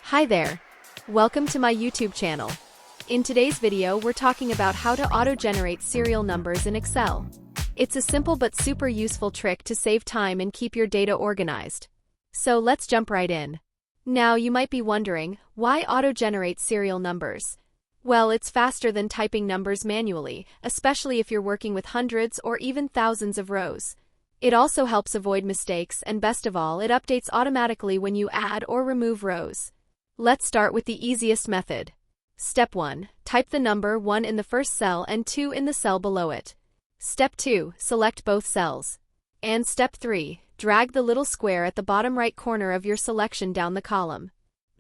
Hi there! Welcome to my YouTube channel. In today's video, we're talking about how to auto-generate serial numbers in Excel. It's a simple but super useful trick to save time and keep your data organized. So let's jump right in. Now you might be wondering, why auto-generate serial numbers? Well, it's faster than typing numbers manually, especially if you're working with hundreds or even thousands of rows. It also helps avoid mistakes, and best of all, it updates automatically when you add or remove rows. Let's start with the easiest method. Step 1. Type the number 1 in the first cell and 2 in the cell below it. Step 2. Select both cells. And Step 3. Drag the little square at the bottom right corner of your selection down the column.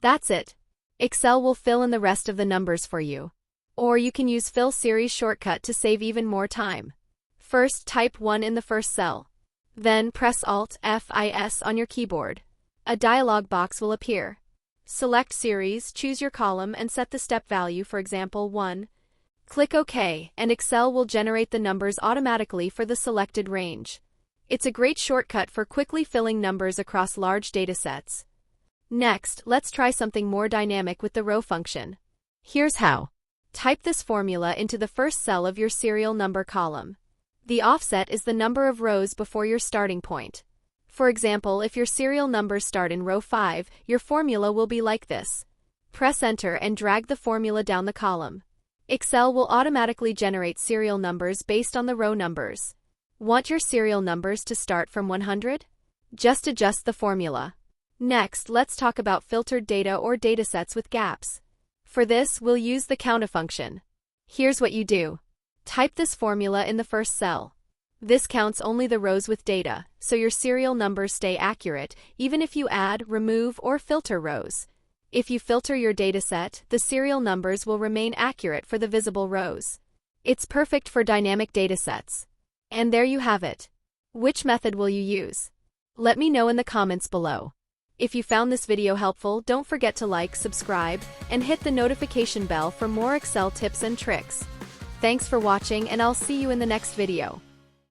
That's it. Excel will fill in the rest of the numbers for you. Or you can use Fill Series shortcut to save even more time. First, type 1 in the first cell. Then press Alt+F=IS on your keyboard. A dialog box will appear. Select Series, choose your column, and set the step value, for example 1. Click OK, and Excel will generate the numbers automatically for the selected range. It's a great shortcut for quickly filling numbers across large datasets. Next, let's try something more dynamic with the row function. Here's how. Type this formula into the first cell of your serial number column. The offset is the number of rows before your starting point. For example, if your serial numbers start in row 5, your formula will be like this. Press Enter and drag the formula down the column. Excel will automatically generate serial numbers based on the row numbers. Want your serial numbers to start from 100? Just adjust the formula. Next, let's talk about filtered data or datasets with gaps. For this, we'll use the counta function. Here's what you do. Type this formula in the first cell. This counts only the rows with data, so your serial numbers stay accurate, even if you add, remove, or filter rows. If you filter your dataset, the serial numbers will remain accurate for the visible rows. It's perfect for dynamic datasets. And there you have it. Which method will you use? Let me know in the comments below. If you found this video helpful, don't forget to like, subscribe, and hit the notification bell for more Excel tips and tricks. Thanks for watching, and I'll see you in the next video.